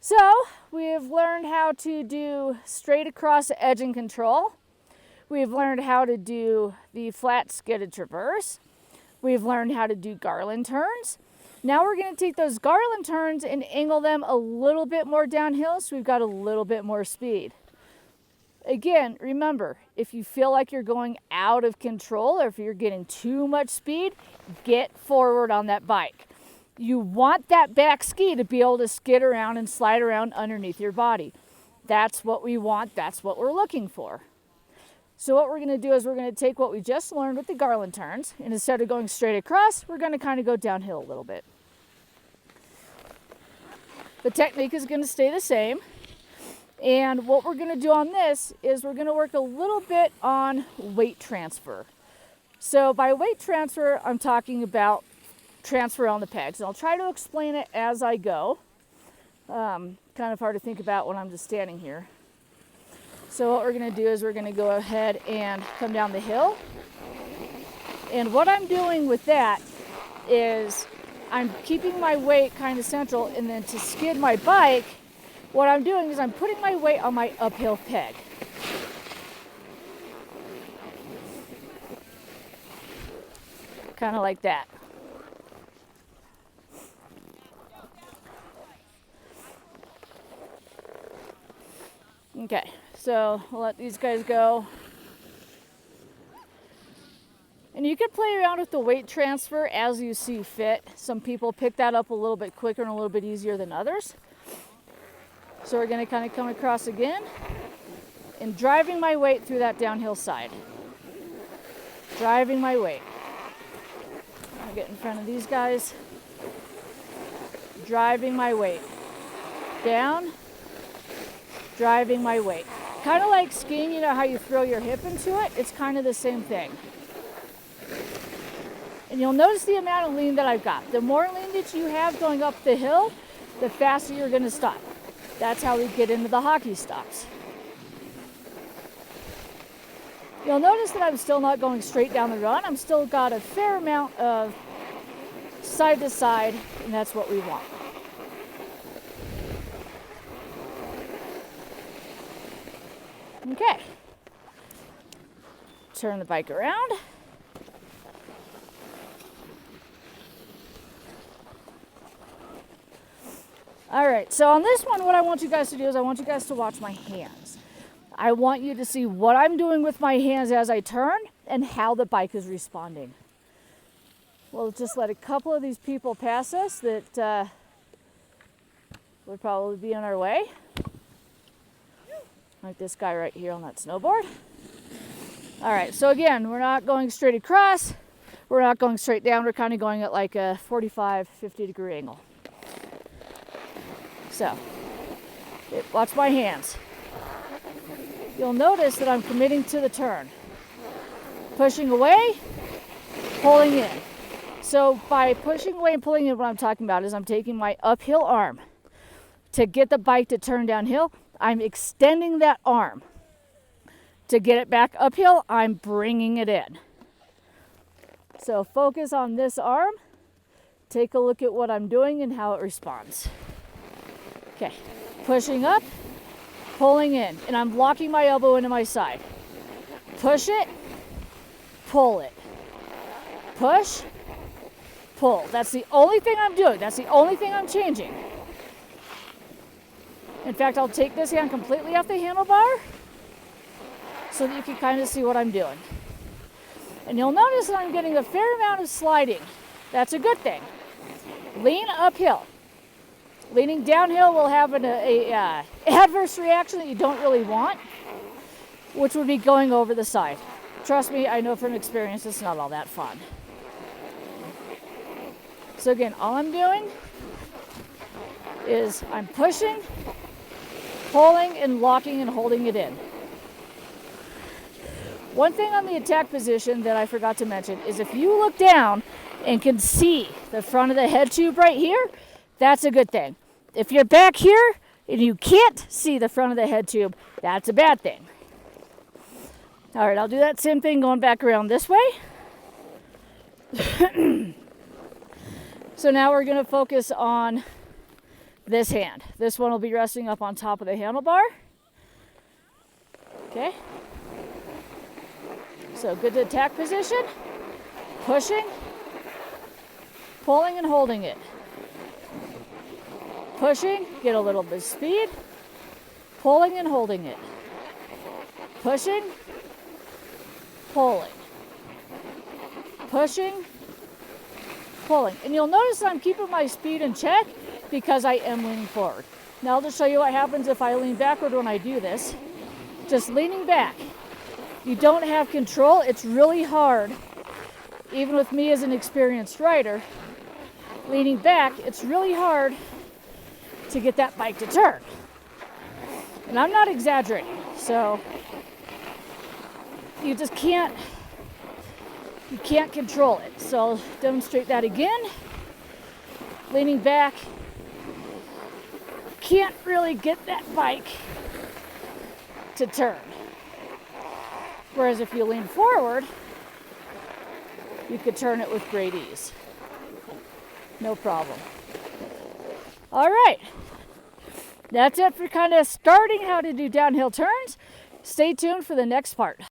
So we have learned how to do straight across edge and control. We've learned how to do the flat skidded traverse. We've learned how to do garland turns. Now we're going to take those garland turns and angle them a little bit more downhill so we've got a little bit more speed. Again, remember, if you feel like you're going out of control or if you're getting too much speed, get forward on that bike. You want that back ski to be able to skid around and slide around underneath your body. That's what we want. That's what we're looking for. So what we're going to do is we're going to take what we just learned with the garland turns, and instead of going straight across, we're going to kind of go downhill a little bit. The technique is going to stay the same. And what we're going to do on this is we're going to work a little bit on weight transfer. So by weight transfer, I'm talking about transfer on the pegs. And I'll try to explain it as I go. Kind of hard to think about when I'm just standing here. So what we're going to do is we're going to go ahead and come down the hill. And what I'm doing with that is I'm keeping my weight kind of central, and then to skid my bike, what I'm doing is I'm putting my weight on my uphill peg. Kind of like that. Okay, so we'll let these guys go. And you can play around with the weight transfer as you see fit. Some people pick that up a little bit quicker and a little bit easier than others. So we're going to kind of come across again and driving my weight through that downhill side. Driving my weight. I'll get in front of these guys. Driving my weight. Down. Driving my weight. Kind of like skiing, you know how you throw your hip into it? It's kind of the same thing. And you'll notice the amount of lean that I've got. The more lean that you have going up the hill, the faster you're going to stop. That's how we get into the hockey stops. You'll notice that I'm still not going straight down the run. I'm still got a fair amount of side to side, and that's what we want. Okay. Turn the bike around. All right, so on this one, what I want you guys to do is I want you guys to watch my hands. I want you to see what I'm doing with my hands as I turn and how the bike is responding. We'll just let a couple of these people pass us that would probably be in our way. Like this guy right here on that snowboard. All right, so again, we're not going straight across. We're not going straight down. We're kind of going at like a 45, 50 degree angle. So, watch my hands. You'll notice that I'm committing to the turn. Pushing away, pulling in. So by pushing away and pulling in, what I'm talking about is I'm taking my uphill arm to get the bike to turn downhill. I'm extending that arm. To get it back uphill, I'm bringing it in. So focus on this arm. Take a look at what I'm doing and how it responds. Okay, pushing up, pulling in, and I'm locking my elbow into my side. Push it, pull it. Push, pull. That's the only thing I'm doing. That's the only thing I'm changing. In fact, I'll take this hand completely off the handlebar so that you can kind of see what I'm doing. And you'll notice that I'm getting a fair amount of sliding. That's a good thing. Lean uphill. Leaning downhill will have an adverse reaction that you don't really want, which would be going over the side. Trust me, I know from experience it's not all that fun. So again, all I'm doing is I'm pushing, pulling, and locking and holding it in. One thing on the attack position that I forgot to mention is if you look down and can see the front of the head tube right here, that's a good thing. If you're back here and you can't see the front of the head tube, that's a bad thing. All right, I'll do that same thing going back around this way. So now we're going to focus on this hand. This one will be resting up on top of the handlebar. Okay. So good to attack position. Pushing, pulling and holding it. Pushing, get a little bit of speed. Pulling and holding it. Pushing, pulling. Pushing, pulling. And you'll notice I'm keeping my speed in check because I am leaning forward. Now I'll just show you what happens if I lean backward when I do this. Just leaning back. You don't have control. It's really hard, even with me as an experienced rider. Leaning back, it's really hard to get that bike to turn. And I'm not exaggerating. So you just can't control it. So I'll demonstrate that again. Leaning back, can't really get that bike to turn. Whereas if you lean forward, you could turn it with great ease. No problem. All right. That's it for kind of starting how to do downhill turns. Stay tuned for the next part.